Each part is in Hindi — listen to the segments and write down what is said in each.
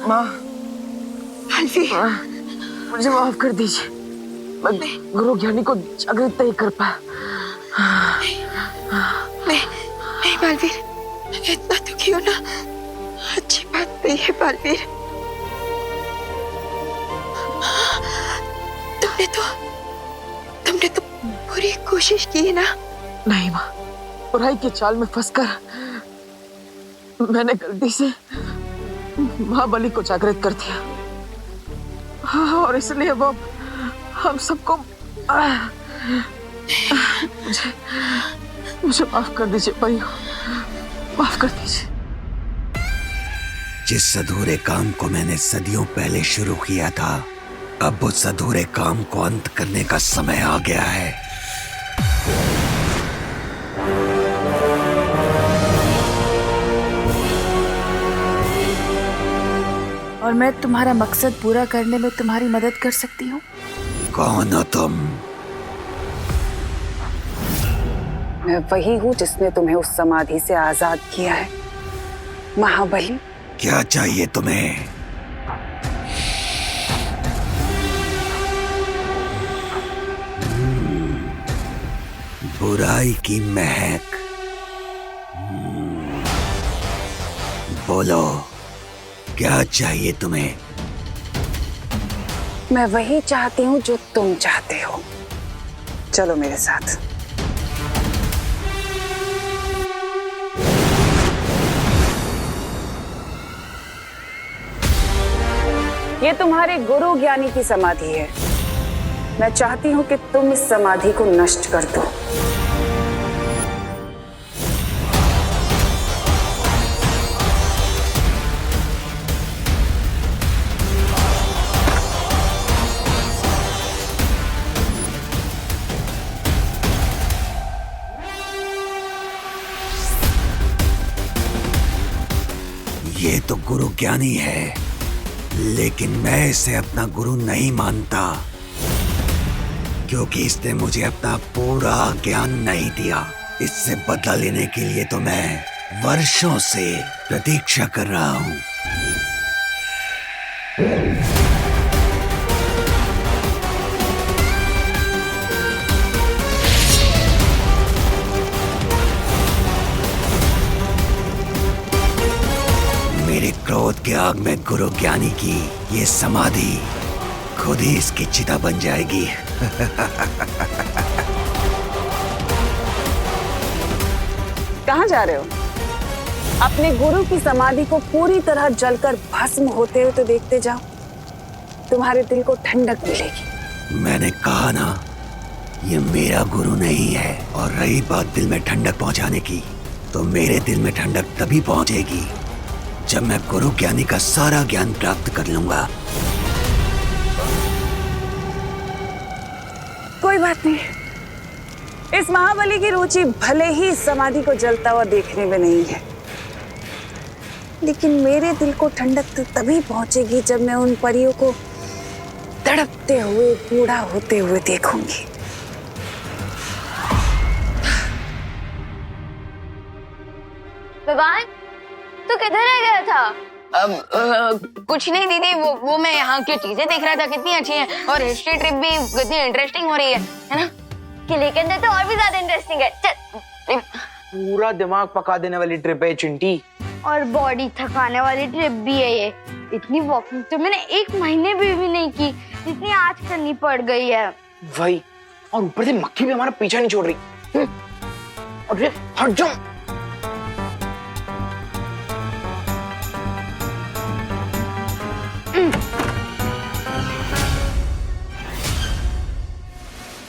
माँ, बालवीर, मुझे माफ कर दीजिए। मैं गुरु ज्ञानी को जागृत नहीं कर पाया। नहीं बालवीर, इतना दुखी होना अच्छी बात नहीं है बालवीर। तुमने तो पूरी कोशिश की है ना। नहीं माँ, बुराई के चाल में फंसकर मैंने गलती से महाबली को जागृत कर दिया। और इसलिए वो हम सबको मुझे माफ कर दीजिए भाइयों, माफ कर दीजिए। जिस अधूरे काम को मैंने सदियों पहले शुरू किया था, अब उस अधूरे काम को अंत करने का समय आ गया है। और मैं तुम्हारा मकसद पूरा करने में तुम्हारी मदद कर सकती हूँ। कौन हो तुम? मैं वही हूँ जिसने तुम्हें उस समाधि से आजाद किया है, महाबली। क्या चाहिए तुम्हें? बुराई की महक। बोलो, क्या चाहिए तुम्हें? मैं वही चाहती हूँ जो तुम चाहते हो। चलो मेरे साथ। ये तुम्हारे गुरु ज्ञानी की समाधि है। मैं चाहती हूँ कि तुम इस समाधि को नष्ट कर दो। ये तो गुरु ज्ञानी है, लेकिन मैं इसे अपना गुरु नहीं मानता, क्योंकि इसने मुझे अपना पूरा ज्ञान नहीं दिया। इससे बदला लेने के लिए तो मैं वर्षों से प्रतीक्षा कर रहा हूँ। मेरे क्रोध के आग में गुरु ज्ञानी की ये समाधि खुद ही इसकी चिता बन जाएगी। कहाँ जा रहे हो? अपने गुरु की समाधि को पूरी तरह जलकर भस्म होते हुए तो देखते जाओ, तुम्हारे दिल को ठंडक मिलेगी। मैंने कहा ना, ये मेरा गुरु नहीं है। और रही बात दिल में ठंडक पहुंचाने की, तो मेरे दिल में ठंडक तभी पहुंचेगी जब मैं गुरु ज्ञानी का सारा ज्ञान प्राप्त कर लूंगा। कोई बात नहीं, इस महाबली की रुचि भले ही समाधि को जलता हुआ देखने में नहीं है, लेकिन मेरे दिल को ठंडक तो तभी पहुंचेगी जब मैं उन परियों को तड़पते हुए बूढ़ा होते हुए देखूंगी। भगवान, तू किधर रह गया था? कुछ नहीं दीदी, वो मैं यहाँ की चीजें देख रहा था, कितनी अच्छी हैं, और हिस्ट्री ट्रिप भी कितनी इंटरेस्टिंग हो रही है ना? किले के अंदर तो और भी ज्यादा इंटरेस्टिंग है। चल। पूरा दिमाग पका देने वाली ट्रिप है चिंटी, और बॉडी थकाने वाली ट्रिप भी है ये। इतनी वॉकिंग तो मैंने 1 महीने भी नहीं की जितनी आज करनी पड़ गई है। वही, और ऊपर से मक्खी भी हमारा पीछा नहीं छोड़ रही। अरे हट जाओ।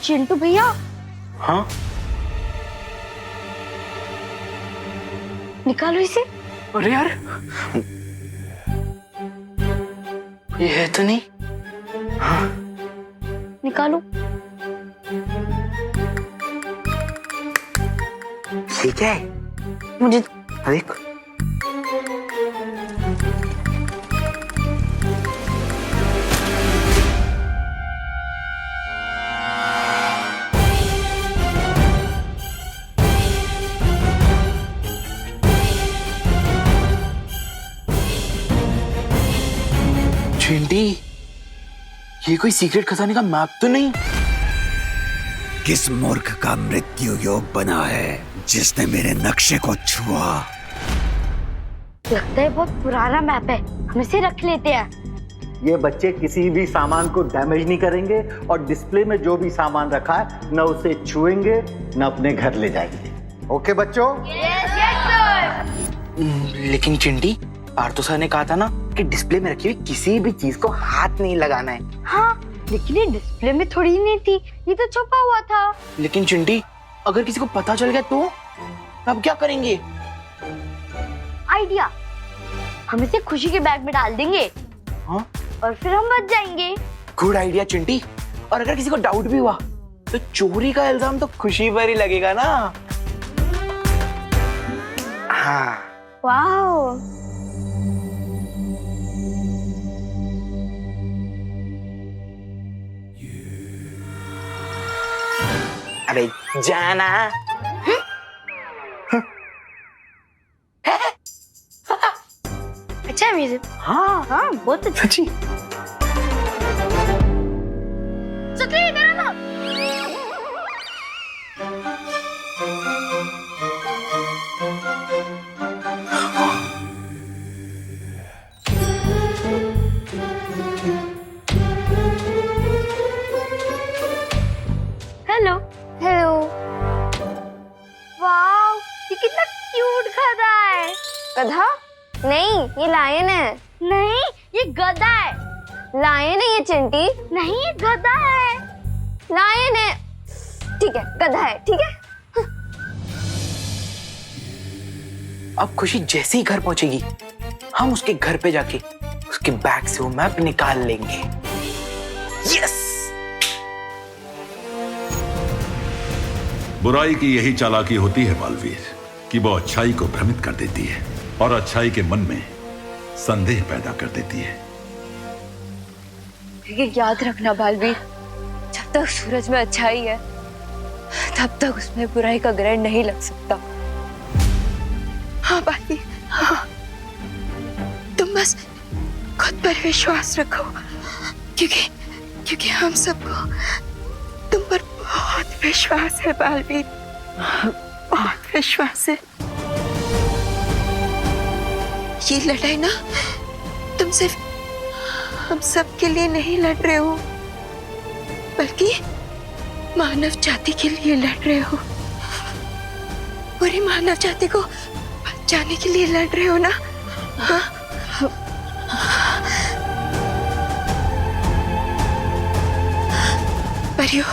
चिंटू भैया। हाँ, निकालो इसे। अरे यार, ये है तो नहीं। हाँ, निकालो। ये क्या है? मुझे देख। चिंटी, ये कोई सीक्रेट खजाने का मैप तो नहीं? किस मूर्ख का मृत्यु योग बना है जिसने मेरे नक्शे को छुआ? लगता है बहुत पुराना मैप है, हम इसे रख लेते हैं। ये बच्चे किसी भी सामान को डैमेज नहीं करेंगे और डिस्प्ले में जो भी सामान रखा है न उसे छुएंगे न अपने घर ले जाएंगे। ओके बच्चों? लेकिन चिंटी, पार्थो सर ने कहा था ना कि डिस्प्ले में रखी हुई किसी भी चीज को हाथ नहीं लगाना है। हाँ, लेकिन ये डिस्प्ले में थोड़ी नहीं थी, ये तो छुपा हुआ था। लेकिन चिंटी, अगर किसी को पता चल गया तो अब क्या करेंगे? आइडिया, हम इसे खुशी के बैग में डाल देंगे। हाँ? और फिर हम बच जाएंगे। Good idea Chinti. और अगर किसी को डाउट भी हुआ तो चोरी का इल्जाम तो खुशी पर ही लगेगा ना। हाँ। वाओ। अबे जाना। अच्छा है म्यूजिक। हाँ हाँ, बहुत अच्छा। सच्ची। सुतली इधर आ ना। Hello hello. वाओ, ये कितना क्यूट गधा है। गधा? नहीं, ये लायन है। नहीं, ये गधा है। लायन है ये चिंटी। नहीं, ये गधा है। लायन है। ठीक है, गधा है। ठीक है। अब खुशी जैसे ही घर पहुंचेगी, हम उसके घर पे जाके उसके बैग से वो मैप निकाल लेंगे। यस। बुराई की यही चालाकी होती है बालवीर, कि वो अच्छाई को भ्रमित कर देती है और अच्छाई के मन में संदेह पैदा कर देती है। ये याद रखना बालवीर, जब तक सूरज में अच्छाई है तब तक उसमें बुराई का ग्रहण नहीं लग सकता। हाँ बालवीर, हाँ। तुम बस खुद पर विश्वास रखो, क्योंकि हम सबको तुम पर बहुत विश्वास है बालवीर, बहुत विश्वास है। ये लड़ाई ना तुम सिर्फ हम सब के लिए नहीं लड़ रहे हो, बल्कि मानव जाति के लिए लड़ रहे हो। पूरी मानव जाति को बचाने के लिए लड़ रहे हो ना? हाँ? परियो,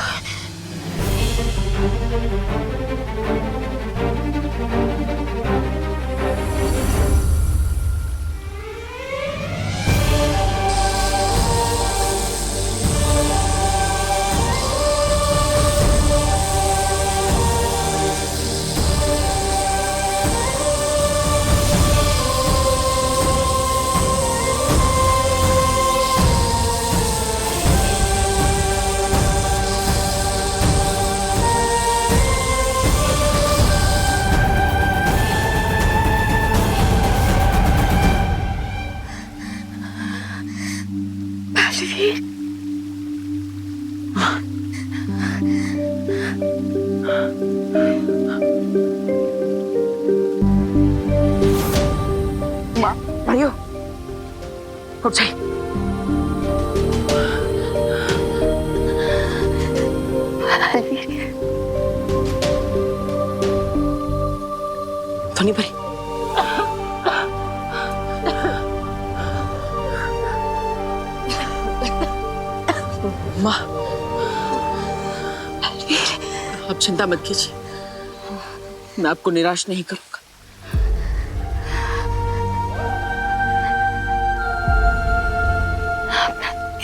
परियो, उठ जाइए। धोनी भाई, माँ, आप चिंता मत कीजिए, मैं आपको निराश नहीं करूंगा।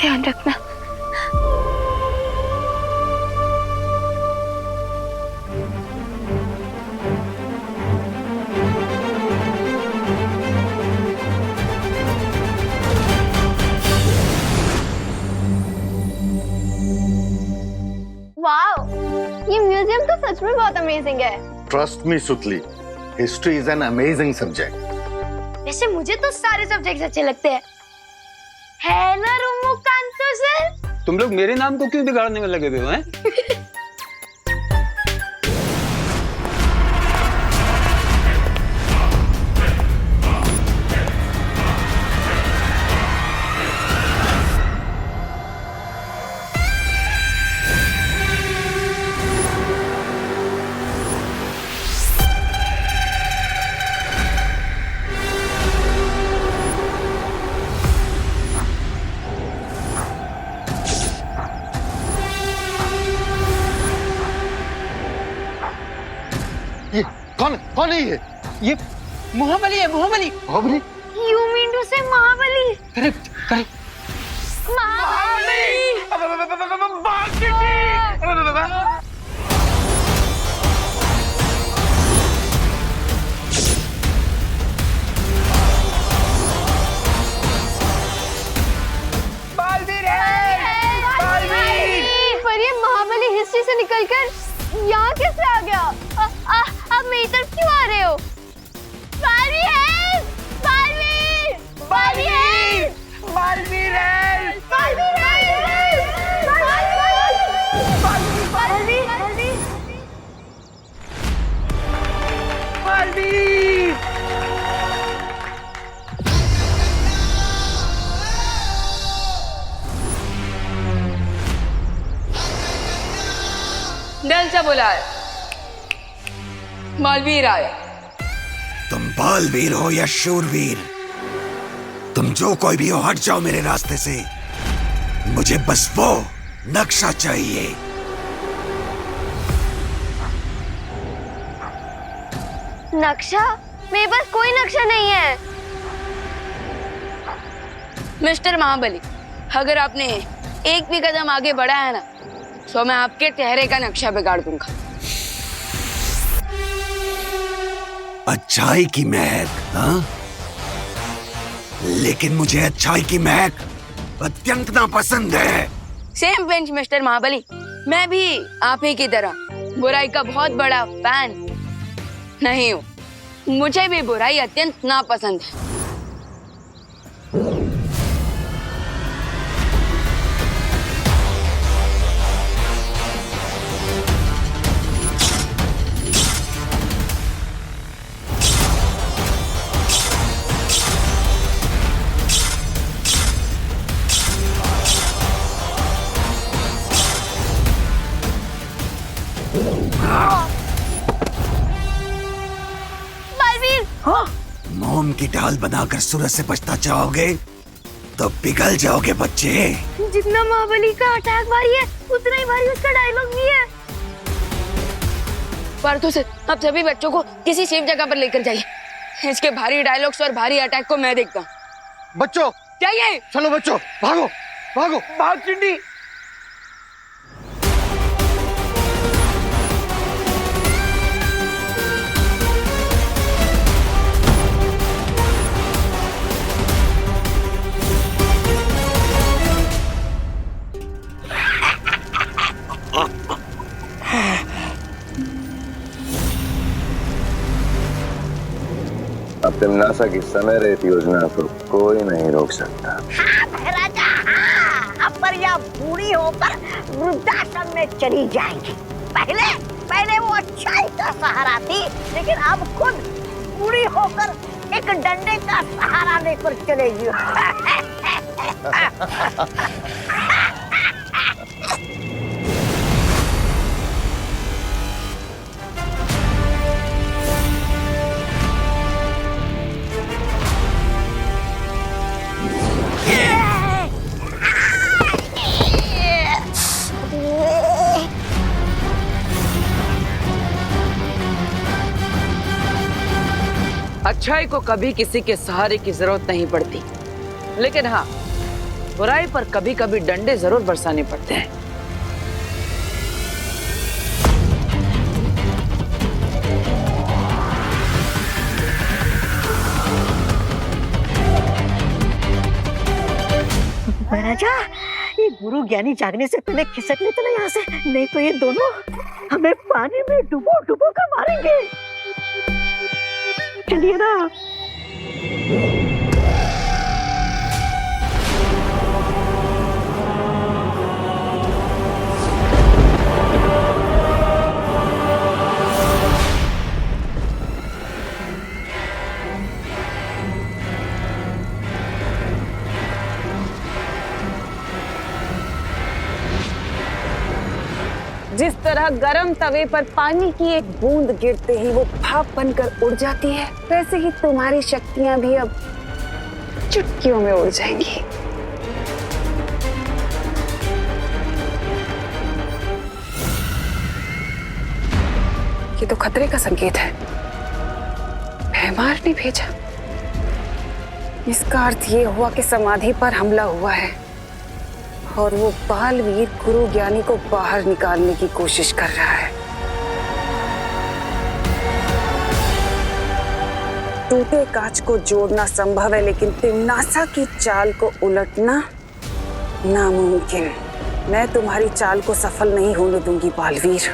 ध्यान रखना। वाओ, ये म्यूजियम तो सच में बहुत अमेजिंग है। ट्रस्ट मी सुतली, history is an amazing subject. वैसे मुझे तो सारे सब्जेक्ट्स अच्छे लगते हैं। है ना रुमुकांतो सर? तुम लोग मेरे नाम को क्यों बिगाड़ने में लगे हुए हो हैं? कौन है ये महाबली है, महाबली। महाबली? You mean to say Mahabali? Correct correct. पर ये महाबली हिस्ट्री से निकलकर यहाँ कैसे आ गया? आप मेरी तरफ क्यों आ रहे हो? बालवीर! बालवीर! बालवीर! बालवीर! दिल से बोला है, बालवीर आए। तुम बालवीर हो या शूरवीर, तुम जो कोई भी हो, हट जाओ मेरे रास्ते से। मुझे बस वो नक्शा चाहिए। नक्शा? मेरे पास कोई नक्शा नहीं है। मिस्टर महाबली, अगर आपने एक भी कदम आगे बढ़ा है ना, तो मैं आपके चेहरे का नक्शा बिगाड़ दूंगा। अच्छाई की महक, हाँ? लेकिन मुझे अच्छाई की महक अत्यंत नापसंद है। सेम बेंच मिस्टर महाबली, मैं भी आप ही की तरह बुराई का बहुत बड़ा फैन नहीं हूँ। मुझे भी बुराई अत्यंत नापसंद है। मोम की ढाल बनाकर सूरज से बचना चाहोगे तो पिघल जाओगे बच्चे। जितना महाबली का अटैक भारी है, उतना ही भारी उसका डायलॉग भी है। पार्थो से आप सभी बच्चों को किसी सेफ जगह पर लेकर जाइए। इसके भारी डायलॉग्स और भारी अटैक को मैं देखता हूँ। बच्चों चाहिए, चलो बच्चों, भागो भागो, भाग चिंडी। अब तिमनासा की समय रेत योजना को कोई नहीं रोक सकता। राजा, अब पर यह बूढ़ी होकर वृद्धाश्रम में चली जाएगी। पहले वो अच्छाई का सहारा थी, लेकिन अब खुद बूढ़ी होकर एक डंडे का सहारा लेकर चलेगी। अच्छाई को कभी किसी के सहारे की जरूरत नहीं पड़ती, लेकिन हाँ, बुराई पर कभी कभी डंडे जरूर बरसाने पड़ते हैं। राजा, ये गुरु ज्ञानी जागने से पहले खिसक लेते ना यहाँ से, नहीं तो ये दोनों हमें पानी में डुबो डुबो कर मारेंगे। चलिए ना। तरह गरम तवे पर पानी की एक बूंद गिरते ही वो भाप बनकर उड़ जाती है, वैसे ही तुम्हारी शक्तियां भी अब चुटकियों में उड़ जाएंगी। ये तो खतरे का संकेत है। भैमार ने भेजा। इसका अर्थ ये हुआ कि समाधि पर हमला हुआ है और वो बालवीर गुरु ज्ञानी को बाहर निकालने की कोशिश कर रहा है। टूटे कांच को जोड़ना संभव है, लेकिन तिम्नासा की चाल को उलटना नामुमकिन। मैं तुम्हारी चाल को सफल नहीं होने दूंगी बालवीर।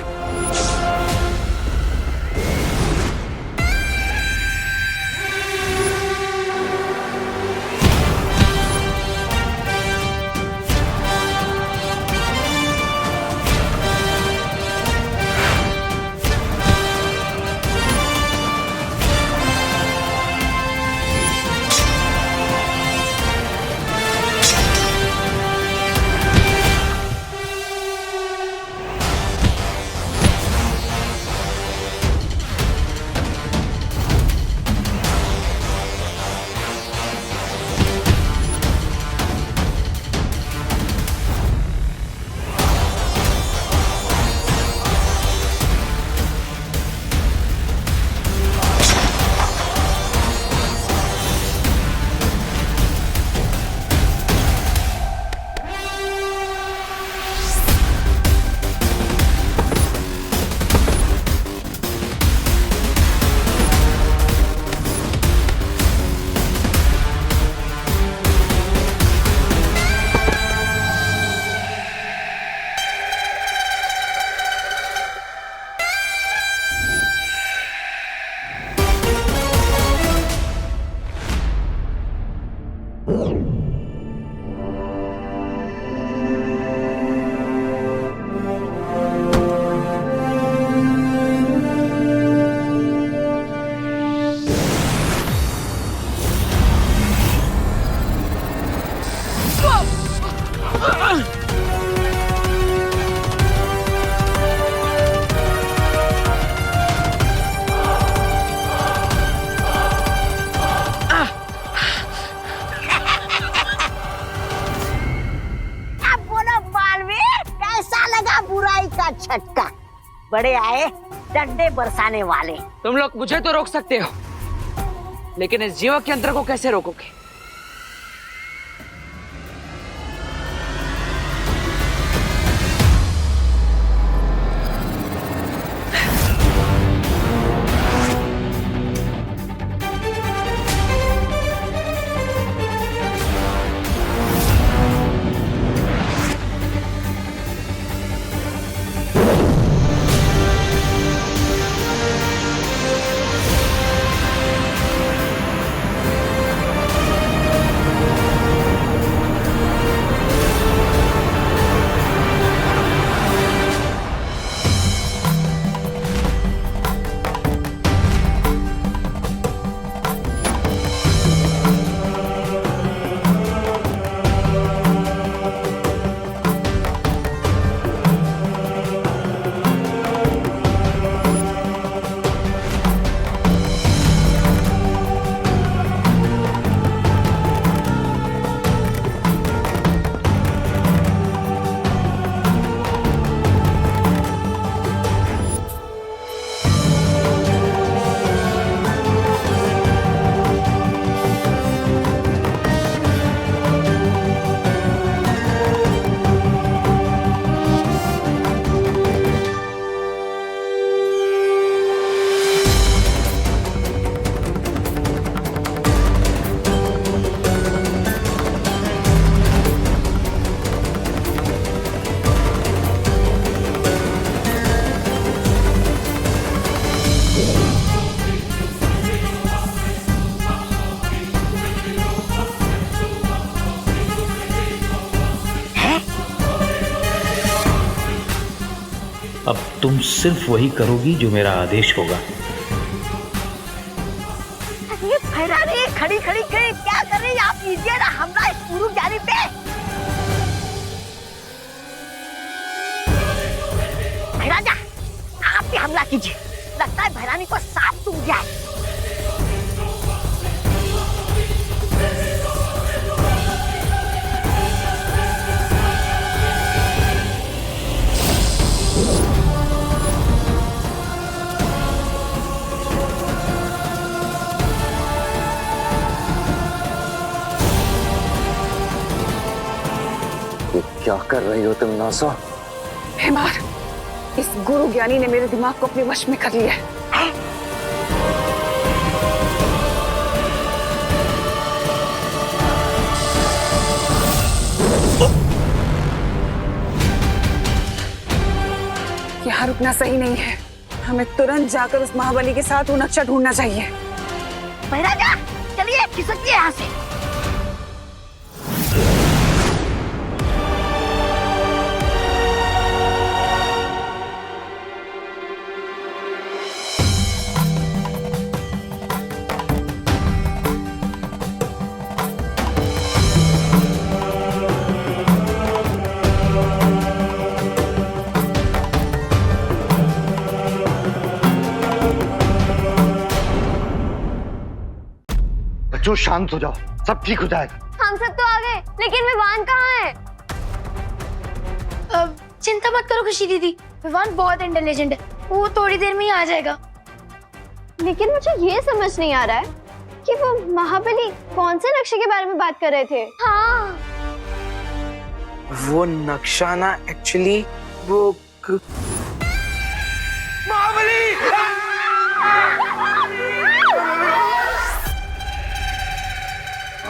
छटका बड़े आए डंडे बरसाने वाले। तुम लोग मुझे तो रोक सकते हो, लेकिन इस जीवक यंत्र को कैसे रोकोगे? अब तुम सिर्फ वही करोगी जो मेरा आदेश होगा। ये फैरानी खड़ी खड़ी क्या कर रही है? आप कीजिए ना हमला इस गुरु ज्ञानी पे। राजा पे हमला कीजिए। लगता है भैरानी को सांप सूंघ गया है। ये क्या कर रही हो तुम नासा? हेमार, इस गुरु ज्ञानी ने मेरे दिमाग को अपने वश में कर लिया है। यहाँ रुकना सही नहीं है। हमें तुरंत जाकर उस महाबली के साथ वो नक्शा ढूंढना चाहिए। महाराजा चलिए खिसकिए यहाँ से। बच्चों शांत हो जाओ, सब ठीक हो जाएगा। हम सब तो आ गए, लेकिन विवान कहाँ है? चिंता मत करो खुशी दीदी, विवान बहुत इंटेलिजेंट है, वो थोड़ी देर में ही आ जाएगा। लेकिन मुझे ये समझ नहीं आ रहा है कि वो महाबली कौन से नक्शे के बारे में बात कर रहे थे। हाँ, वो नक्शा ना एक्चुअली वो महाबली।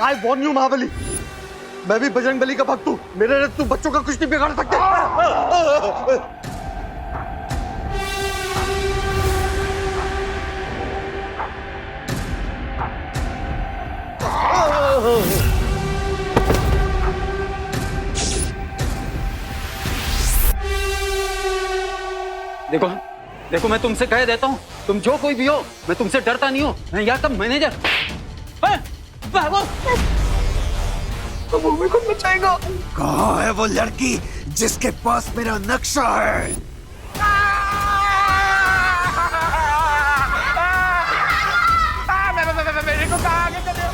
I warn you, महाबली। मैं भी बजरंगबली का भक्त हूँ। मेरे रथ तू बच्चों का कुछ नहीं बिगाड़ सकते। देखो देखो, मैं तुमसे कह देता हूँ, तुम जो कोई भी हो, मैं तुमसे डरता नहीं हूँ। मैं यहाँ का मैनेजर। भागो। वो मेरे को बचाएगा। कहाँ है वो लड़की जिसके पास मेरा नक्शा है? मेरे को कहाँ आगे कर रहे हो?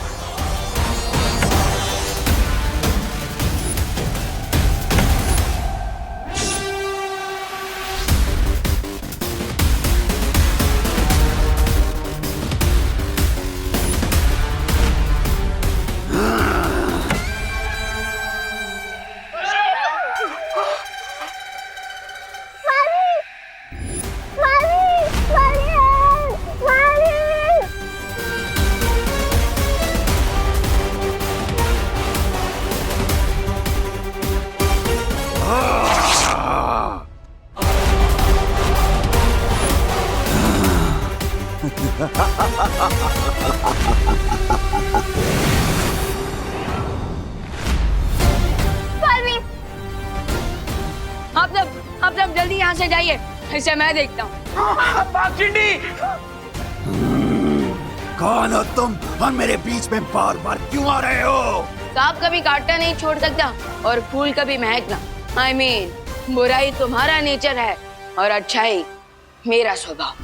आप सब जल्दी यहाँ से जाइए, इसे मैं देखता हूँ। कौन हो तुम और मेरे बीच में बार बार क्यों आ रहे हो? सांप कभी काटना नहीं छोड़ सकता और फूल कभी महकना। I mean, बुराई तुम्हारा नेचर है और अच्छाई मेरा स्वभाव।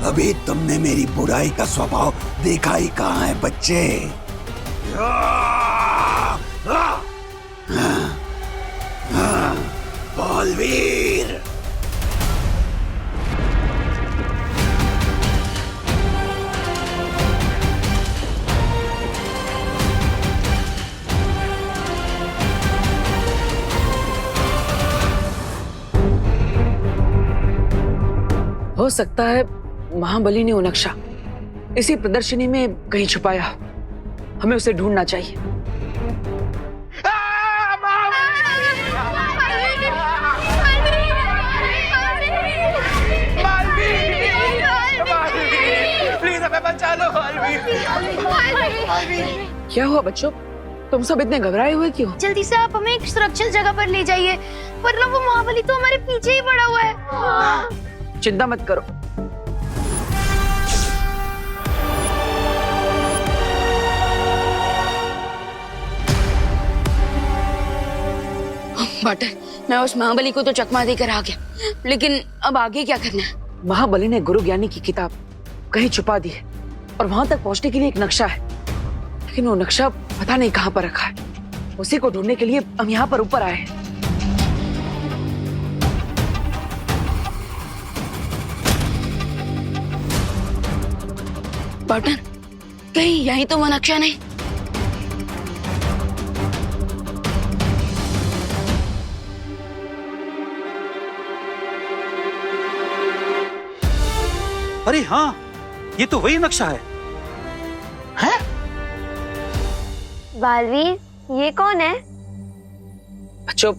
अभी तुमने मेरी बुराई का स्वभाव देखा ही कहाँ है बच्चे? बालवीर, हो सकता है महाबली ने वो नक्शा इसी प्रदर्शनी में कहीं छुपाया। हमें उसे ढूंढना चाहिए। प्लीज हमें बचा लो। क्या हुआ बच्चों, तुम सब इतने घबराए हुए क्यों? जल्दी से आप हमें एक सुरक्षित जगह पर ले जाइए, वरना वो महाबली तो हमारे पीछे ही पड़ा हुआ है। चिंता मत करो, बटर, मैं उस महाबली को तो चकमा देकर आ गया, लेकिन अब आगे क्या करना है? महाबली ने गुरु ज्ञानी की किताब कहीं छुपा दी है और वहां तक पहुंचने के लिए एक नक्शा है, लेकिन वो नक्शा पता नहीं कहां पर रखा है। उसी को ढूंढने के लिए हम यहाँ पर ऊपर आए हैं। बटर, कहीं यही तो वो नक्शा नहीं? अरे हाँ, ये तो वही नक्शा है। हैं? बालवीर, ये कौन है? बच्चों,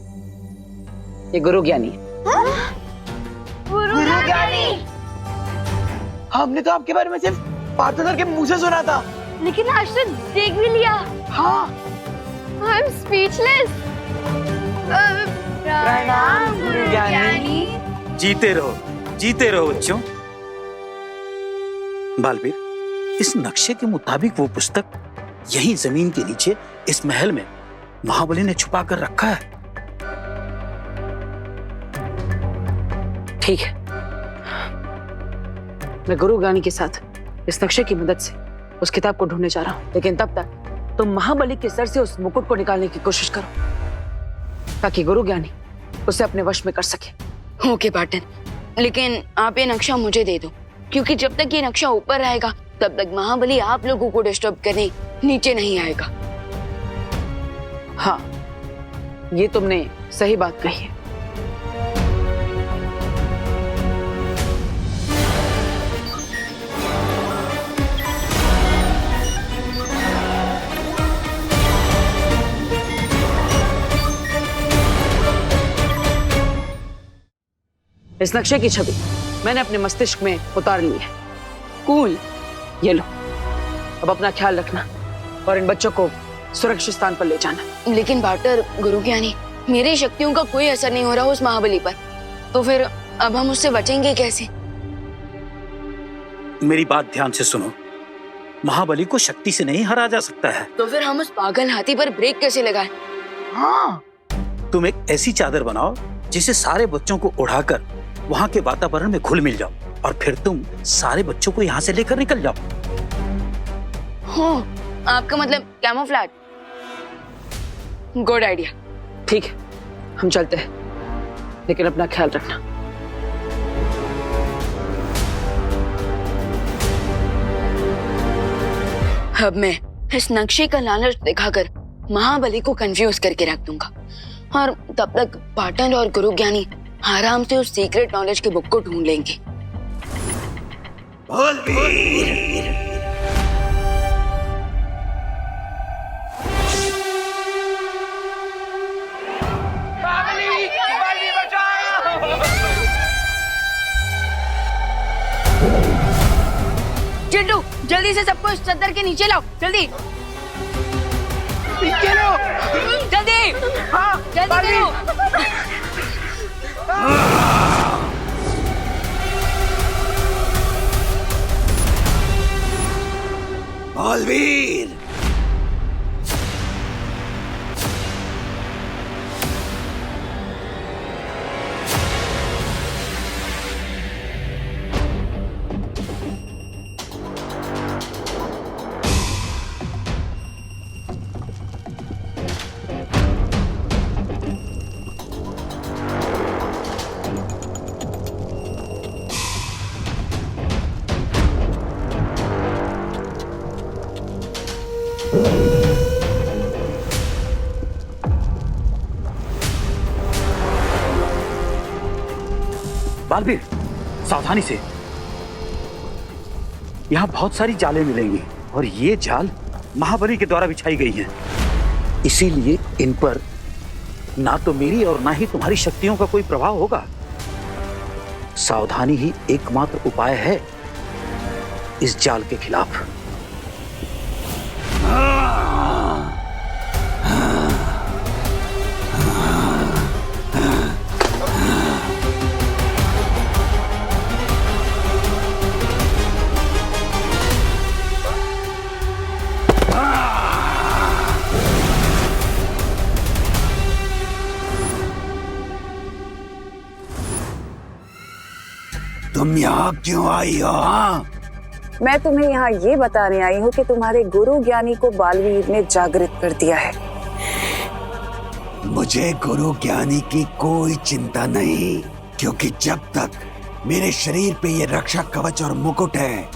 ये गुरु ज्ञानी है। गुरु ज्ञानी। हमने तो आपके बारे में सिर्फ पार्थोधर के मुंह से सुना था, लेकिन आज तो देख भी लिया। हाँ। I am speechless. प्रणाम गुरु ज्ञानी। जीते रहो बच्चों। बालवीर, इस नक्शे के मुताबिक वो पुस्तक यहीं जमीन के नीचे इस महल में महाबली ने छुपा कर रखा है। ठीक है, मैं गुरु ज्ञानी के साथ इस नक्शे की मदद से उस किताब को ढूंढने जा रहा हूं, लेकिन तब तक तुम महाबली के सर से उस मुकुट को निकालने की कोशिश करो ताकि गुरु ज्ञानी उसे अपने वश में कर सके। ओके पाटन, लेकिन आप ये नक्शा मुझे दे दो, क्योंकि जब तक ये नक्शा ऊपर रहेगा तब तक महाबली आप लोगों को डिस्टर्ब करने नीचे नहीं आएगा। हाँ, ये तुमने सही बात कही है। इस नक्शे की छवि मैंने अपने मस्तिष्क में उतार ली है। कूल। ये लो, अब अपना ख्याल रखना और इन बच्चों को सुरक्षित स्थान पर ले जाना। लेकिन बाटर, गुरु ज्ञानी, मेरी शक्तियों का कोई असर नहीं हो रहा उस महाबली पर, तो फिर अब हम उससे बचेंगे कैसे? मेरी बात ध्यान से सुनो, महाबली को शक्ति से नहीं हरा जा सकता है। तो फिर हम उस पागल हाथी पर ब्रेक कैसे लगाएं? हाँ, तुम एक ऐसी चादर बनाओ जिसे सारे बच्चों को उड़ाकर वहां के वातावरण में घुल मिल जाओ और फिर तुम सारे बच्चों को यहाँ से लेकर निकल जाओ। हाँ, आपका मतलब कैमोफ्लेज? Good idea. ठीक है, हम चलते हैं, लेकिन अपना ख्याल रखना। अब मैं इस नक्शे का लालच दिखाकर महाबली को कंफ्यूज करके रख दूंगा और तब तक पाटन और गुरु ज्ञानी आराम से उस सीक्रेट नॉलेज के बुक को ढूंढ लेंगे। चिंटू, जल्दी से सबको इस चद्दर के नीचे लाओ, जल्दी जल्दी। हाँ, जल्दी करो। बालवीर, बालवीर, सावधानी से। यहाँ बहुत सारी जालें मिलेंगी और ये जाल महाबली के द्वारा बिछाई गई हैं। इसीलिए इन पर ना तो मेरी और ना ही तुम्हारी शक्तियों का कोई प्रभाव होगा। सावधानी ही एकमात्र उपाय है इस जाल के खिलाफ। तुम यहाँ क्यों आई हो? हाँ, मैं तुम्हें यहाँ ये बताने आई हूँ कि तुम्हारे गुरु ज्ञानी को बालवीर ने जागृत कर दिया है। मुझे गुरु ज्ञानी की कोई चिंता नहीं, क्योंकि जब तक मेरे शरीर पे ये रक्षा कवच और मुकुट है,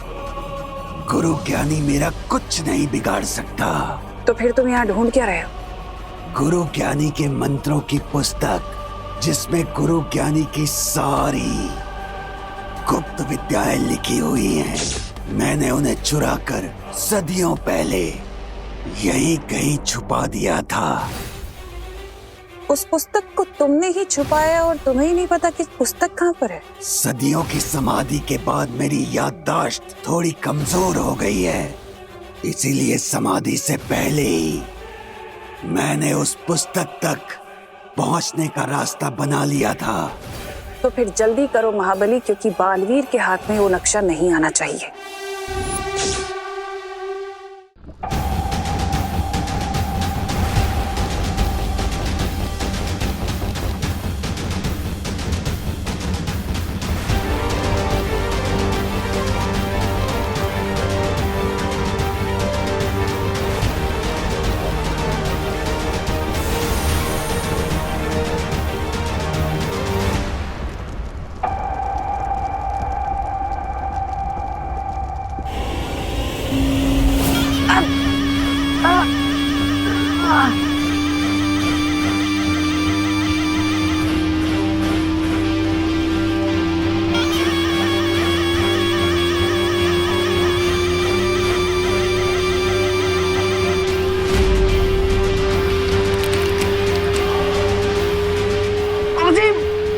गुरु ज्ञानी मेरा कुछ नहीं बिगाड़ सकता। तो फिर तुम यहाँ ढूंढ क्या रहे हो? गुरु ज्ञानी के मंत्रों की पुस्तक, जिसमें गुरु ज्ञानी की सारी गुप्त विद्याएं लिखी हुई हैं। मैंने उन्हें चुराकर सदियों पहले यहीं कहीं छुपा दिया था। उस पुस्तक को तुमने ही छुपाया और तुम्हें ही नहीं पता कि पुस्तक कहाँ पर है? सदियों की समाधि के बाद मेरी याददाश्त थोड़ी कमजोर हो गई है, इसीलिए समाधि से पहले ही मैंने उस पुस्तक तक पहुंचने का रास्ता बना लिया था। तो फिर जल्दी करो महाबली, क्योंकि बालवीर के हाथ में वो नक्शा नहीं आना चाहिए।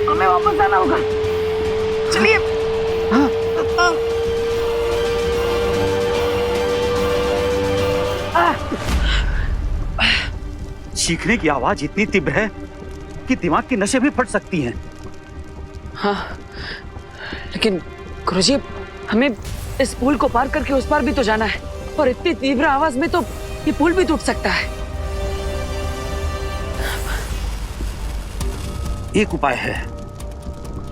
हमें वापस आना होगा। चलिए। चीखने की आवाज इतनी तीव्र है कि दिमाग की नसें भी फट सकती हैं। हाँ, लेकिन गुरुजी, हमें इस पुल को पार करके उस पार भी तो जाना है, और इतनी तीव्र आवाज में तो ये पुल भी टूट सकता है। एक उपाय है।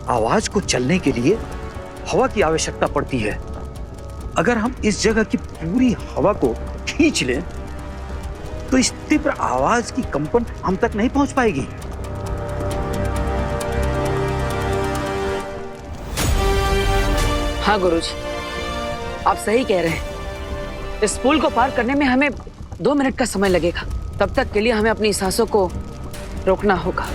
आवाज को चलने के लिए हवा की आवश्यकता पड़ती है। अगर हम इस जगह की पूरी हवा को खींच लें तो इस तीव्र आवाज की कंपन हम तक नहीं पहुंच पाएगी। हाँ गुरुजी, आप सही कह रहे हैं। इस पुल को पार करने में हमें 2 मिनट का समय लगेगा। तब तक के लिए हमें अपनी सांसों को रोकना होगा।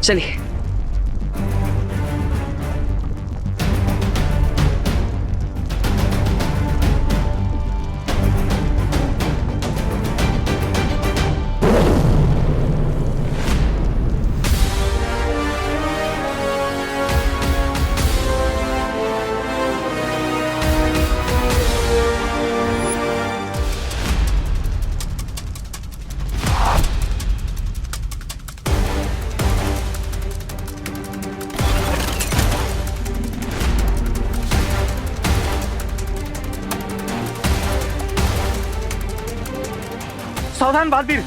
चलिए। सावधान बालवीर।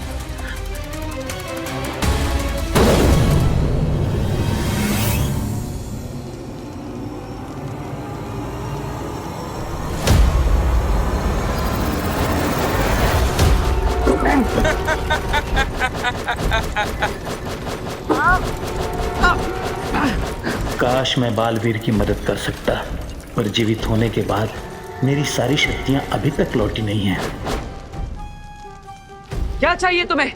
काश मैं बालवीर की मदद कर सकता, पर जीवित होने के बाद मेरी सारी शक्तियां अभी तक लौटी नहीं हैं। क्या चाहिए तुम्हें?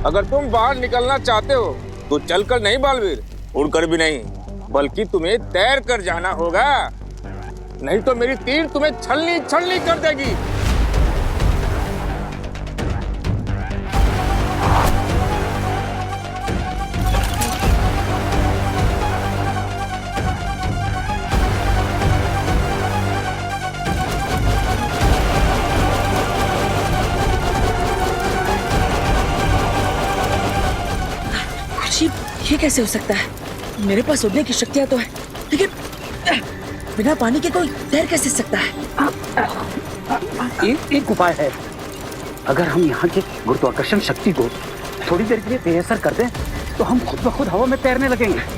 अगर तुम बाहर निकलना चाहते हो तो चलकर नहीं बालवीर, उड़कर भी नहीं, बल्कि तुम्हें तैर कर जाना होगा, नहीं तो मेरी तीर तुम्हें छलनी छलनी कर देगी। ये कैसे हो सकता है? मेरे पास उड़ने की शक्तियां तो है, लेकिन बिना पानी के कोई तैर कैसे सकता है? एक उपाय है। अगर हम यहाँ की गुरुत्वाकर्षण शक्ति को थोड़ी देर के लिए बेअसर कर दें तो हम खुद ब खुद हवा में तैरने लगेंगे।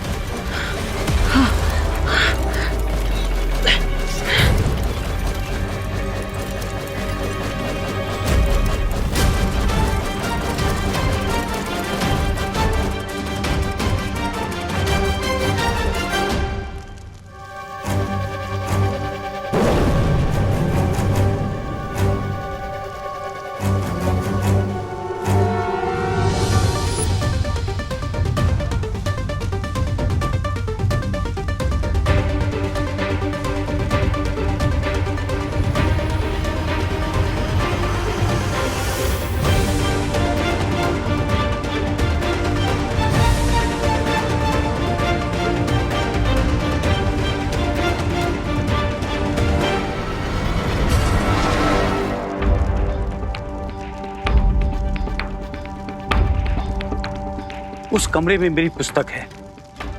उस कमरे में मेरी पुस्तक है।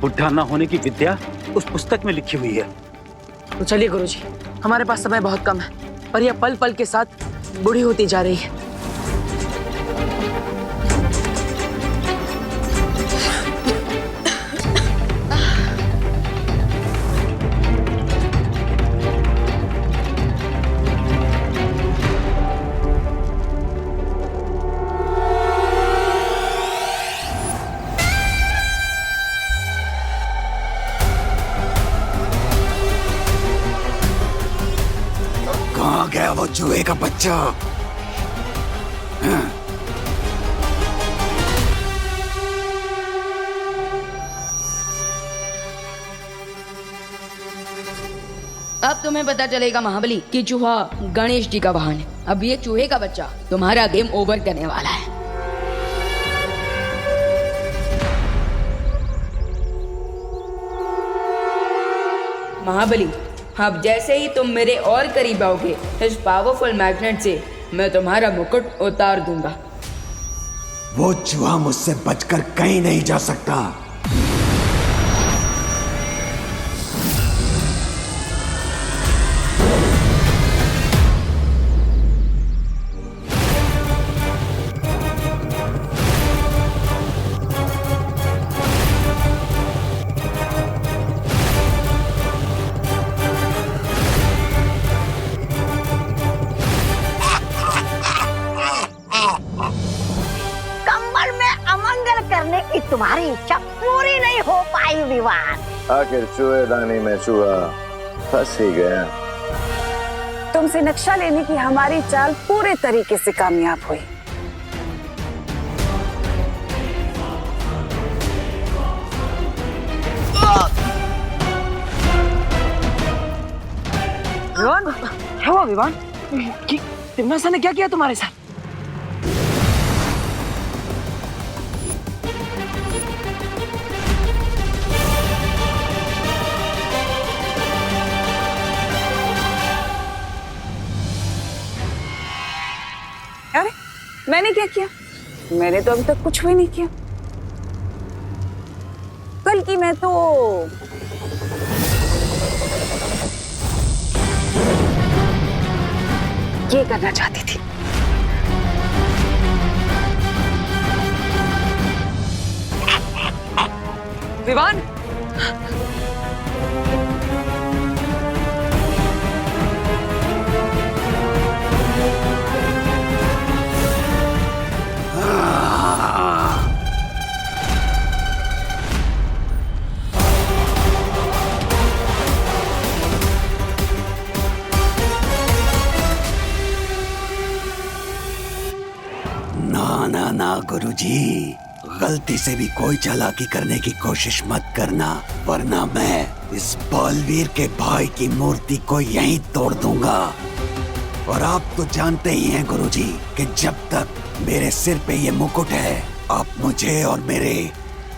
बुढ़ा ना होने की विद्या उस पुस्तक में लिखी हुई है। तो चलिए गुरुजी, हमारे पास समय बहुत कम है, पर यह पल पल के साथ बूढ़ी होती जा रही है। कहाँ गया वो चूहे का बच्चा? अब तुम्हें पता चलेगा महाबली कि चूहा गणेश जी का वाहन है। अब ये चूहे का बच्चा तुम्हारा गेम ओवर करने वाला है। महाबली, अब जैसे ही तुम मेरे और करीब आओगे, इस पावरफुल मैग्नेट से मैं तुम्हारा मुकुट उतार दूंगा। वो चूहा मुझसे बचकर कहीं नहीं जा सकता। कंबल में अमंगल करने की तुम्हारी इच्छा पूरी नहीं हो पाई विवान। आखिर चूहेदानी में चूहा फंस ही गया। तुमसे नक्शा लेने की हमारी चाल पूरे तरीके से कामयाब हुई। विवान, क्या हुआ विवान? तिम्नासा ने क्या किया तुम्हारे साथ? अरे मैंने क्या किया? मैंने तो अभी तक कुछ भी नहीं किया। कल की मैं तो ये करना चाहती थी। विवान, ना ना ना गुरुजी, गलती से भी कोई चालाकी करने की कोशिश मत करना, वरना मैं इस बालवीर के भाई की मूर्ति को यहीं तोड़ दूंगा। और आप तो जानते ही हैं गुरुजी कि जब तक मेरे सिर पे ये मुकुट है, आप मुझे और मेरे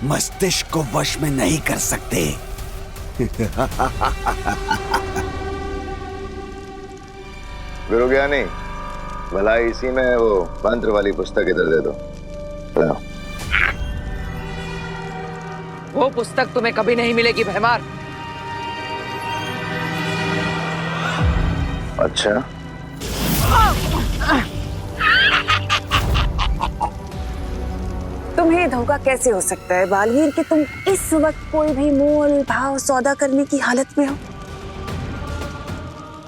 मस्तिष्क को वश में नहीं कर सकते। गुरु ज्ञानी, भला इसी में है वो मंत्र वाली पुस्तक, इधर दे दो। लाओ। वो पुस्तक तुम्हें कभी नहीं मिलेगी भैमार। अच्छा, तुम्हें धोखा कैसे हो सकता है बालवीर कि तुम इस वक्त कोई भी मोल भाव सौदा करने की हालत में हो?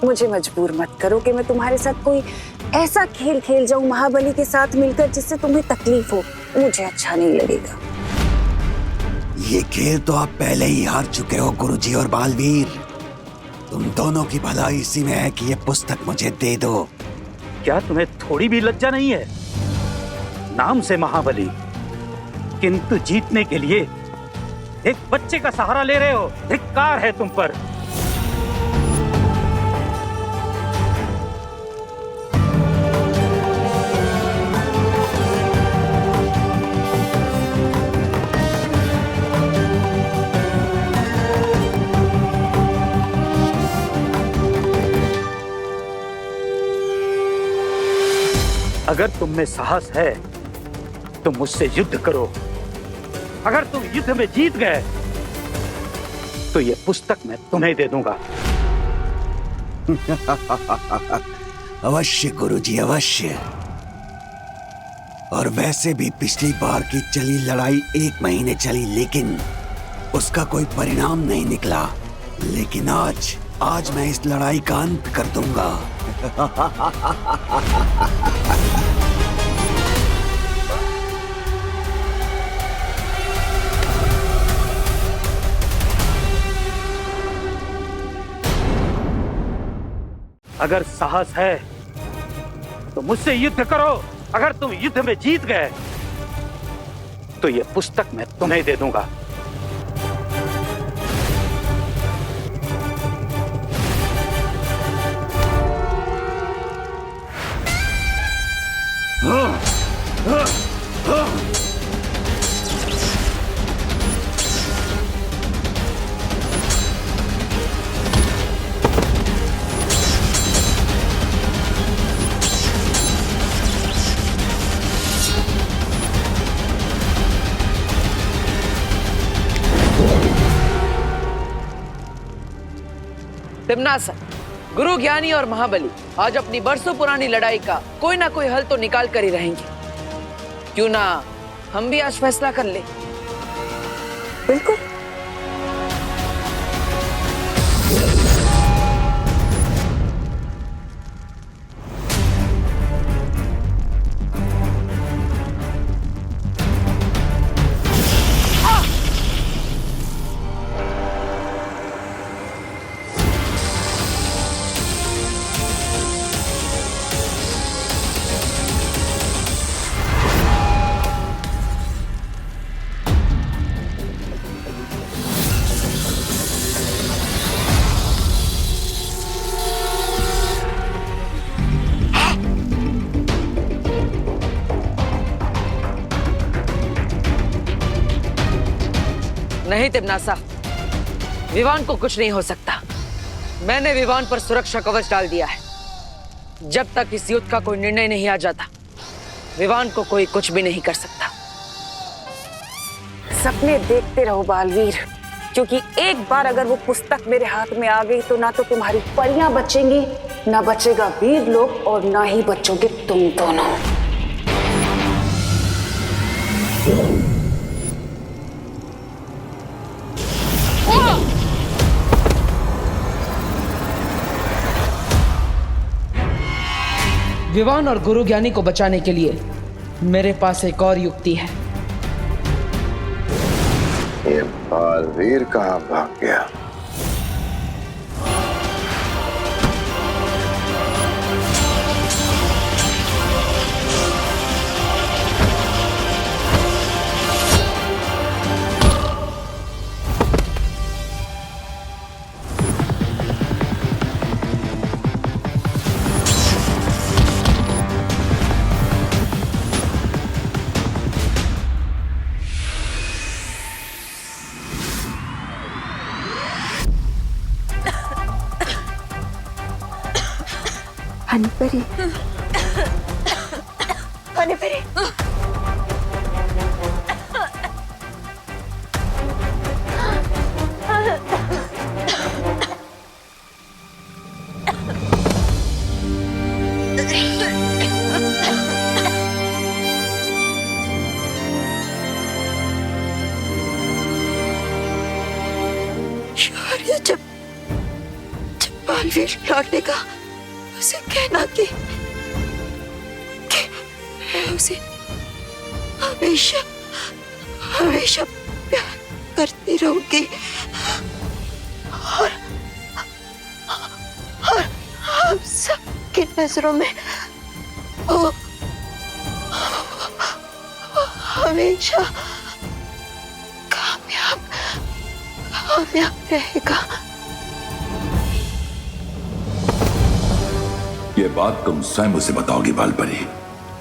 मुझे मजबूर मत करो कि मैं तुम्हारे साथ कोई ऐसा खेल खेल जाऊं महाबली के साथ मिलकर जिससे तुम्हें तकलीफ हो। मुझे अच्छा नहीं लगेगा। ये खेल तो आप पहले ही हार चुके हो गुरुजी और बालवीर। तुम दोनों की भलाई इसी में है कि ये पुस्तक मुझे दे दो। क्या तुम्हें थोड़ी भी लज्जा नहीं है? नाम से महाबली, किंतु जीतने के लिए एक बच्चे का सहारा ले रहे हो। धिक्कार है तुम पर। अगर तुम में साहस है तो मुझसे युद्ध करो। अगर तुम युद्ध में जीत गए तो ये पुस्तक मैं तुम्हें दे दूंगा। अवश्य गुरुजी, अवश्य। और वैसे भी पिछली बार की चली लड़ाई 1 महीने चली, लेकिन उसका कोई परिणाम नहीं निकला। लेकिन आज मैं इस लड़ाई का अंत कर दूंगा। अगर साहस है तो मुझसे युद्ध करो। अगर तुम युद्ध में जीत गए तो यह पुस्तक मैं तुम्हें दे दूंगा। तिम्नासा, गुरु ज्ञानी और महाबली आज अपनी बरसों पुरानी लड़ाई का कोई ना कोई हल तो निकाल कर ही रहेंगे। क्यों ना हम भी आज फैसला कर ले? बिल्कुल। नहीं तिम्नासा, विवान को कुछ नहीं हो सकता। मैंने विवान पर सुरक्षा कवच डाल दिया है। जब तक इस युद्ध का कोई निर्णय नहीं आ जाता, विवान को कोई कुछ भी नहीं कर सकता। सपने देखते रहो बालवीर, क्योंकि एक बार अगर वो पुस्तक मेरे हाथ में आ गई तो ना तो तुम्हारी परियां बचेंगी, ना बचेगा वीर लोग, और ना ही बचोगे तुम दोनों। विवान और गुरु ज्ञानी को बचाने के लिए मेरे पास एक और युक्ति है। ये बालवीर कहाँ भाग गया? पानी पी शौर्य, जब बालवीर लौटने का उसे कहना कि मैं उसे हमेशा हमेशा प्यार करती रहूंगी और हम सबकी नजरों में वो हमेशा कामयाब रहेगा। ये बात तुम स्वयं उसे बताओगी बालपरी।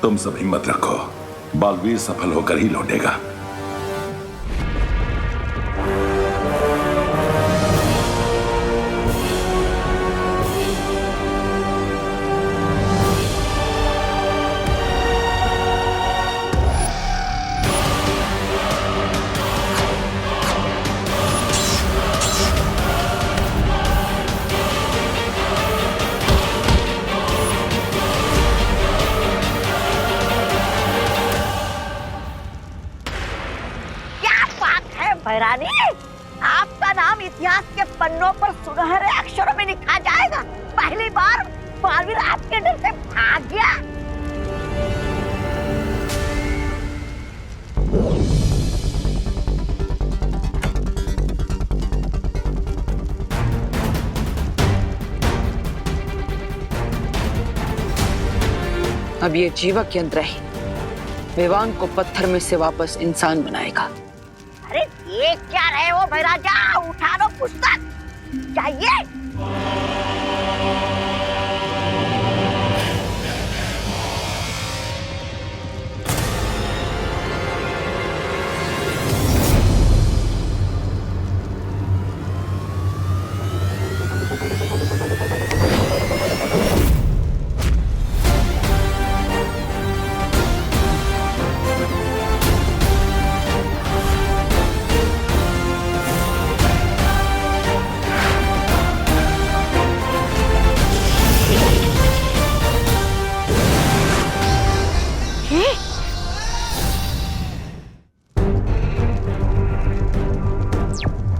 तुम सब हिम्मत रखो, बालवीर सफल होकर ही लौटेगा। भैरानी, आपका नाम इतिहास के पन्नों पर सुनहरे अक्षरों में लिखा जाएगा। पहली बार बालवीर आपके डर से भाग गया। अब ये जीवक यंत्र ही विवान को पत्थर में से वापस इंसान बनाएगा। अरे ये क्या रहे हो भैराजा, उठा लो पुस्तक। चाहिए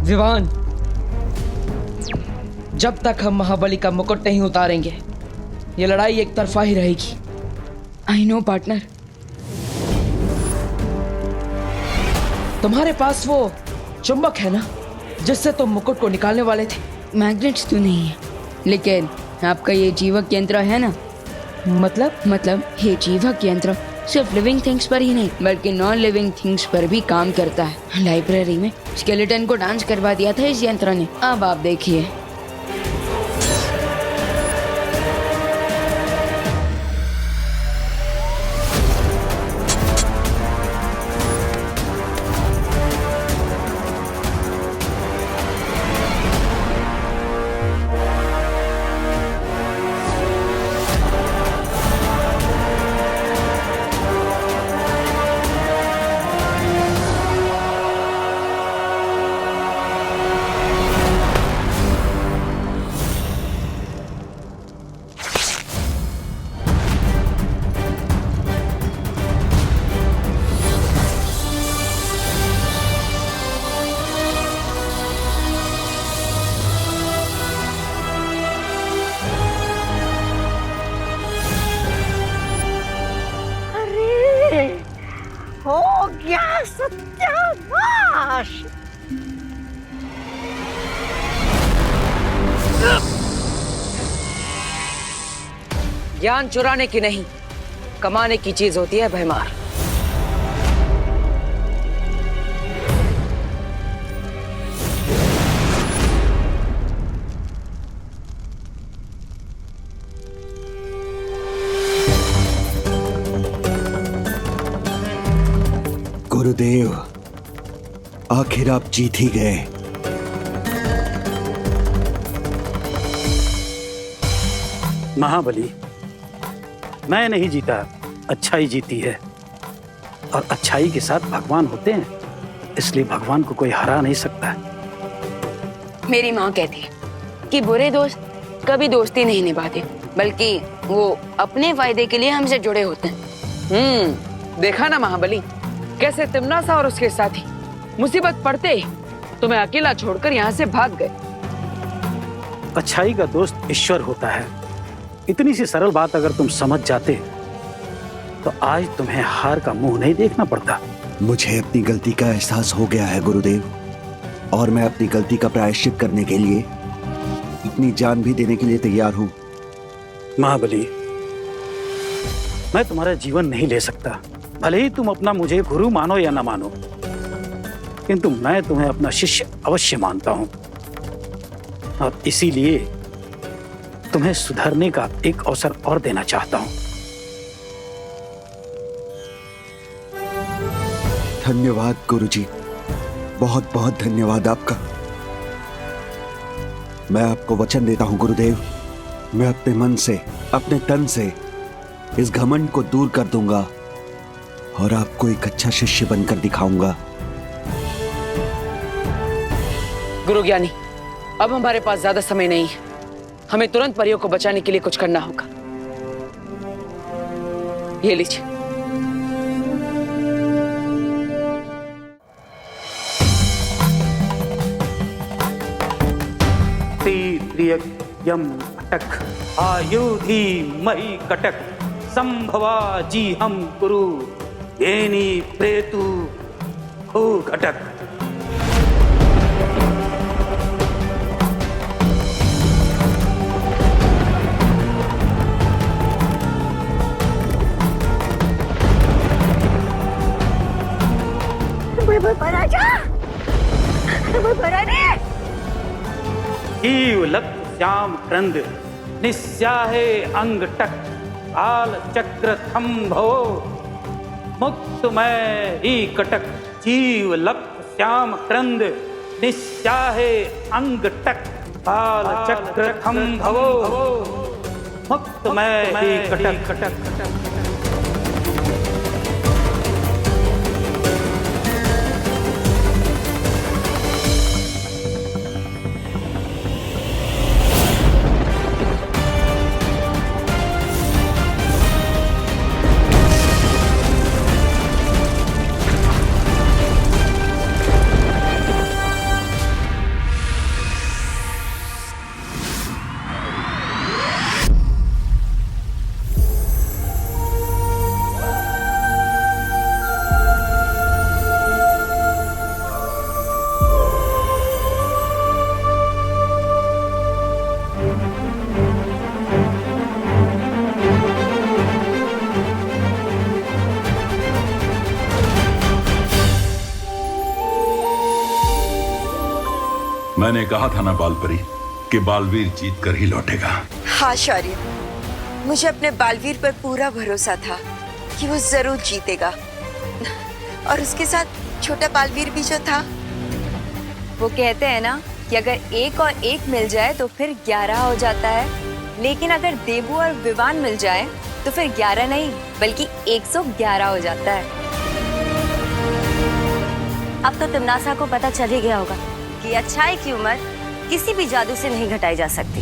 विवान, जब तक हम महाबली का मुकुट नहीं उतारेंगे ये लड़ाई एक तरफा ही रहेगी। I know partner. तुम्हारे पास वो चुंबक है ना जिससे तुम मुकुट को निकालने वाले थे? मैग्नेट्स तो नहीं है, लेकिन आपका ये जीवक यंत्र है ना। मतलब ये जीवक यंत्र सिर्फ लिविंग थिंग्स पर ही नहीं बल्कि नॉन लिविंग थिंग्स पर भी काम करता है। लाइब्रेरी में स्केलेटन को डांस करवा दिया था इस यंत्र ने। अब आप देखिए। हो गया सत्यानाश। ज्ञान चुराने की नहीं, कमाने की चीज होती है भैमार। गुरुदेव, आखिर आप जीत ही गए। महाबली, मैं नहीं जीता, अच्छाई जीती है। और अच्छाई के साथ भगवान होते हैं, इसलिए भगवान को कोई हरा नहीं सकता। मेरी माँ कहती है कि बुरे दोस्त कभी दोस्ती नहीं निभाते, बल्कि वो अपने फायदे के लिए हमसे जुड़े होते हैं। देखा ना महाबली, कैसे तिमनासा और उसके साथी मुसीबत पड़ते ही तुम्हें अकेला छोड़कर यहाँ से भाग गए। अच्छाई का दोस्त ईश्वर होता है। इतनी सी सरल बात अगर तुम समझ जाते तो आज तुम्हें हार का मुंह नहीं देखना पड़ता। मुझे अपनी गलती का एहसास हो गया है गुरुदेव, और मैं अपनी गलती का प्रायश्चित करने के लिए अपनी जान भी देने के लिए तैयार हूं। महाबली, मैं तुम्हारा जीवन नहीं ले सकता, भले ही तुम अपना मुझे गुरु मानो या ना मानो, किंतु मैं तुम्हें अपना शिष्य अवश्य मानता हूं। और इसीलिए तुम्हें सुधरने का एक अवसर और देना चाहता हूं। धन्यवाद गुरुजी, बहुत बहुत धन्यवाद आपका। मैं आपको वचन देता हूं गुरुदेव, मैं अपने मन से, अपने तन से इस घमंड को दूर कर दूंगा और आपको एक अच्छा शिष्य बनकर दिखाऊंगा। गुरु ज्ञानी, अब हमारे पास ज्यादा समय नहीं है, हमें तुरंत परियों को बचाने के लिए कुछ करना होगा। ये लीजिए। यम अटक आयुधि मही कटक संभवा जी हम कुरु येनी प्रेतु हो घटक। लत श्याम क्रंद निस्याहे अंग टक काल चक्र थम्भो मुक्तमय ही कटक। जीव लप श्याम क्रंद निस्याहे अंग टक काल चक्र थम्भो मुक्तमय ही कटक कटक। मैंने कहा था ना बालपरी कि बालवीर जीत कर ही लौटेगा। हाँ शौर्य, मुझे अपने बालवीर पर पूरा भरोसा था कि वो जरूर जीतेगा। और उसके साथ छोटा बालवीर भी जो था। वो कहते हैं ना कि अगर 1 और 1 मिल जाए तो फिर 11 हो जाता है, लेकिन अगर देबू और विवान मिल जाए तो फिर 11 नहीं बल्कि 111 हो जाता है। अब तो तिमनासा को पता चल ही गया होगा कि अच्छाई की उम्र किसी भी जादू से नहीं घटाई जा सकती।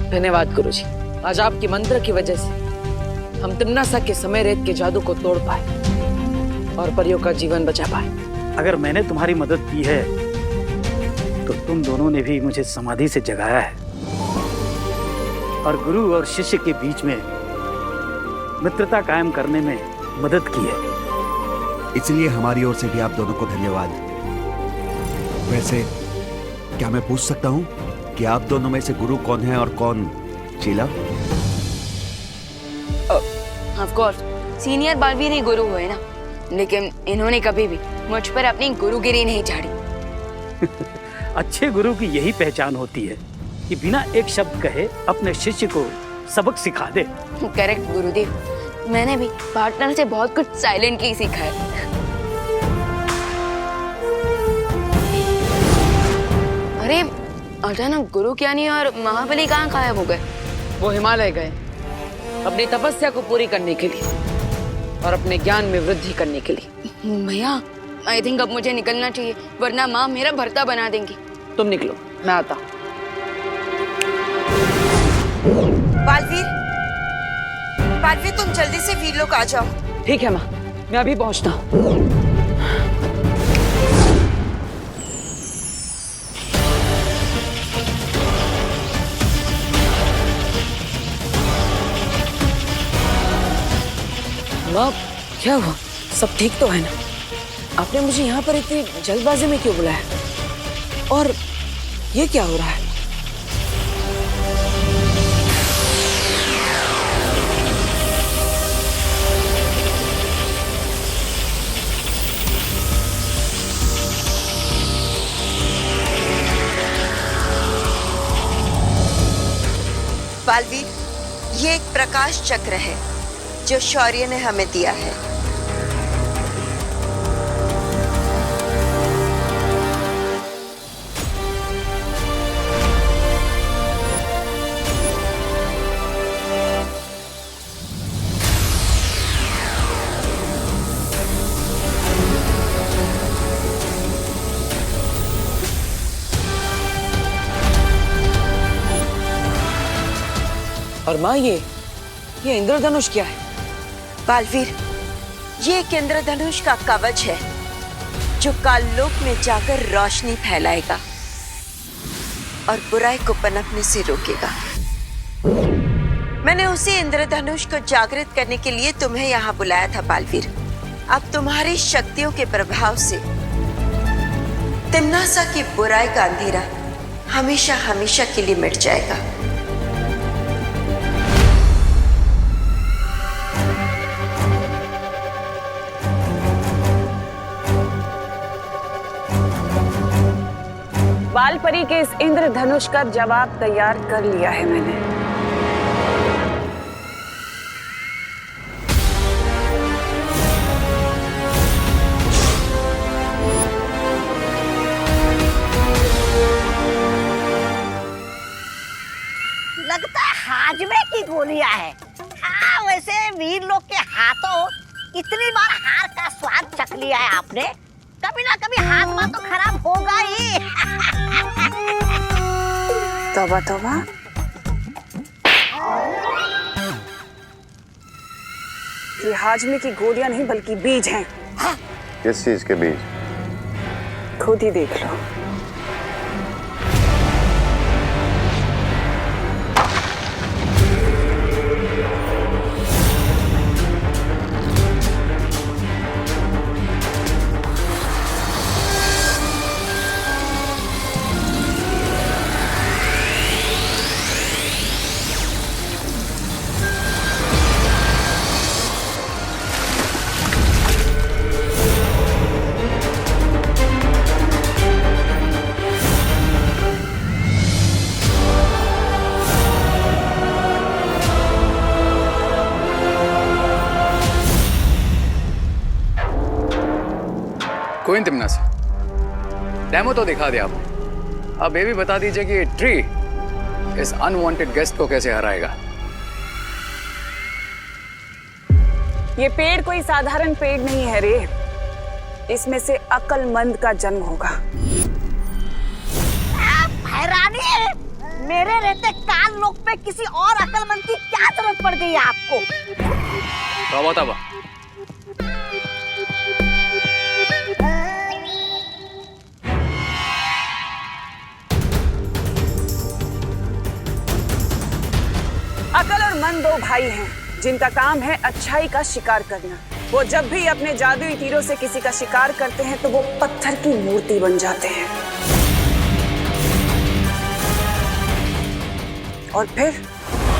धन्यवाद गुरुजी, आज आपके मंत्र की वजह से हम तिमनासा के समय रेत के जादू को तोड़ पाए और परियों का जीवन बचा पाए। अगर मैंने तुम्हारी मदद की है तो तुम दोनों ने भी मुझे समाधि से जगाया है और गुरु और शिष्य के बीच में मित्रता कायम करने में मदद की है। इसलिए हमारी ओर से भी आप दोनों को धन्यवाद। वैसे क्या मैं पूछ सकता हूँ कि आप दोनों में से गुरु कौन है और कौन चेला? ऑफ कोर्स सीनियर बालवीर ही गुरु हुए ना, लेकिन इन्होंने कभी भी मुझ पर अपनी गुरुगिरी नहीं झाड़ी। अच्छे गुरु की यही पहचान होती है कि बिना एक शब्द कहे अपने शिष्य को सबक सिखा दे। करेक्ट गुरुदेव, मैंने भी पार्टनर से बहुत कुछ साइलेंटली सीखा है। अरे अचानक गुरु ज्ञानी और महाबली कहाँ गायब हो गए? वो हिमालय गए। अपनी तपस्या को पूरी करने के लिए और अपने ज्ञान में वृद्धि करने के लिए। भैया आई थिंक अब मुझे निकलना चाहिए, वरना माँ मेरा भरता बना देंगी। तुम निकलो, मैं आता हूँ। बालवीर, बालवीर तुम जल्दी से वीर लोग आ जाओ। ठीक है माँ, मैं अभी पहुंचता हूँ। माँ क्या हुआ? सब ठीक तो है ना? आपने मुझे यहाँ पर इतनी जल्दबाजी में क्यों बुलाया? और ये क्या हो रहा है? बालवीर, ये एक प्रकाश चक्र है जो शौर्य ने हमें दिया है। और माँ ये इंद्रधनुष क्या है? बालवीर, ये एक इंद्रधनुष का कवच है जो काललोक में जाकर रोशनी फैलाएगा और बुराई को पनपने से रोकेगा। मैंने उसी इंद्रधनुष को जागृत करने के लिए तुम्हें यहाँ बुलाया था बालवीर। अब तुम्हारी शक्तियों के प्रभाव से तिम्नासा की बुराई का अंधेरा हमेशा हमेशा के लिए मिट जाएगा। बालपरी के इस इंद्रधनुष का जवाब तैयार कर लिया है मैंने। लगता है हाजमे की गोलियां है। हाँ, वैसे वीर लोग के हाथों इतनी बार हार का स्वाद चख लिया है आपने, कभी ना कभी हाजमा तो खराब होगा ही। तौबा तौबा, ये हाजमे की गोलियां नहीं बल्कि बीज हैं। किस चीज के बीज? खुद ही देख लो। कोई तिम्नासा, डेमो तो दिखा दिया आपने। अब ये भी बता दीजिए कि ट्री इस अनवांटेड गेस्ट को कैसे हराएगा। ये पेड़ कोई साधारण पेड़ नहीं है रे, इसमें से अक्लमंद का जन्म होगा। हैरानी है, मेरे रहते काल लोक पे किसी और अक्लमंद की क्या जरूरत पड़ गई है आपको? तौबा तौबा, अकल और मन दो भाई हैं जिनका काम है अच्छाई का शिकार करना। वो जब भी अपने जादुई तीरों से किसी का शिकार करते हैं तो वो पत्थर की मूर्ति बन जाते हैं और फिर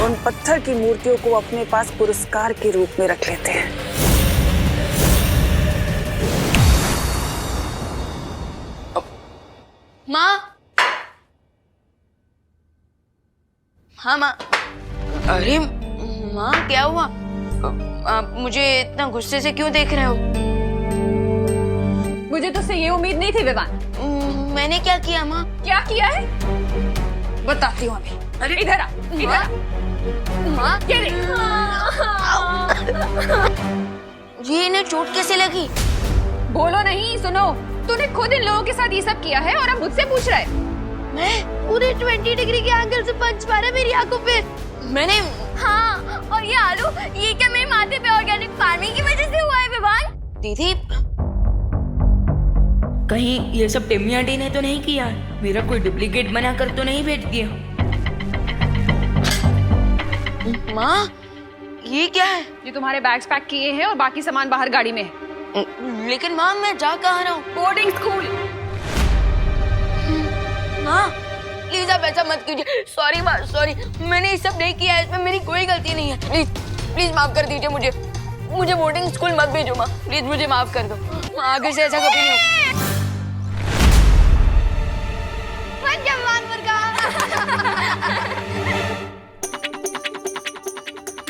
उन पत्थर की मूर्तियों को अपने पास पुरस्कार के रूप में रख लेते हैं। माँ, हाँ माँ। अरे माँ क्या हुआ? आप मुझे इतना गुस्से से क्यों देख रहे हो? मुझे तुझसे ये उम्मीद नहीं थी विवान। मैंने क्या किया माँ? क्या किया है बताती हूँ अभी। अरे इधर आ, इधर आ। माँ ये देख। ये इन्हें चोट कैसे लगी? बोलो नहीं, सुनो। तूने खुद इन लोगों के साथ ये सब किया है और अब मुझसे पूछ रहा है? मैं पूरे 20 डिग्री के एंगल से पंच मारा मेरी आंखों पे। मैंने हाँ, और ये आलू, ये क्या मेरे माथे पे ऑर्गेनिक फार्मिंग की वजह से हुआ है विवान? दीदी, कहीं ये सब टिम्मी आंटी ने तो नहीं किया? मेरा कोई डुप्लीकेट बना कर तो नहीं भेज दिया? माँ, ये क्या है? ये तुम्हारे बैग्स पैक किए हैं और बाकी सामान बाहर गाड़ी में है। लेकिन माँ, मैं जा कहाँ रहा हूँ? Boarding school. माँ, प्लीज आप ऐसा मत कीजिए। सॉरी माँ, सॉरी, मैंने ये सब नहीं किया है, इसमें मेरी कोई गलती नहीं है। प्लीज प्लीज माफ कर दीजिए मुझे। मुझे बोर्डिंग स्कूल मत भेजो माँ, प्लीज मुझे माफ कर दो। आगे से ऐसा कभी नहीं होगा।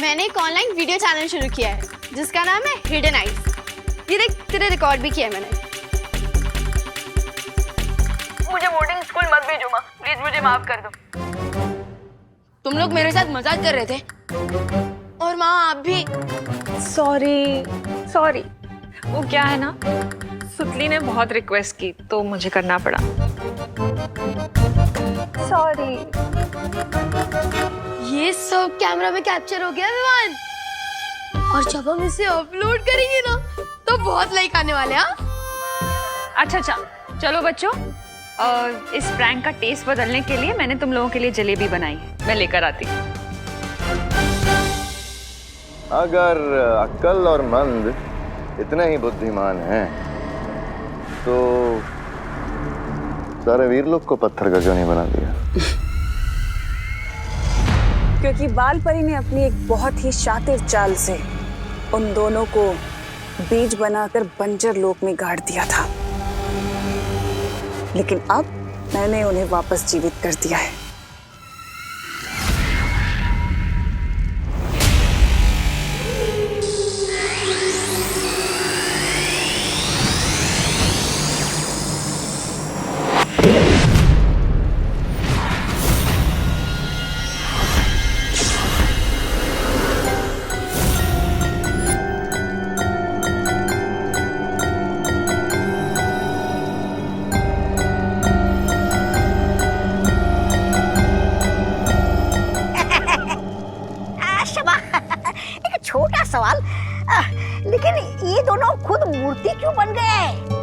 मैंने एक ऑनलाइन वीडियो चैनल शुरू किया है जिसका नाम है हिडन आइज। ये देख, तेरे रिकॉर्ड भी किया है मैंने। मुझे बोर्डिंग स्कूल मत भेजो माँ, प्लीज मुझे माफ कर दो। तुम लोग मेरे साथ मजाक कर रहे थे और माँ आप भी। सॉरी, वो क्या है ना, सुतली ने बहुत रिक्वेस्ट की तो मुझे करना पड़ा। सॉरी। ये सब कैमरा में कैप्चर हो गया विमान, और जब हम इसे अपलोड करेंगे ना तो बहुत लाइक आने वाले हैं। अच्छा, चलो बच्चों, इस प्रैंक का टेस्ट बदलने के लिए मैंने तुम लोगों के लिए जलेबी बनाई है, मैं लेकर आती हूँ। अगर अक्ल और मंद इतने ही बुद्धिमान हैं तो सारे वीर लोग को पत्थर का क्यों नहीं बना दिया? क्योंकि बाल परी ने अपनी एक बहुत ही शातिर चाल से उन दोनों को बीज बनाकर बंजर लोक में गाड़ दिया था, लेकिन अब मैंने उन्हें वापस जीवित कर दिया है। छोटा सवाल, लेकिन ये दोनों खुद मूर्ति क्यों बन गए?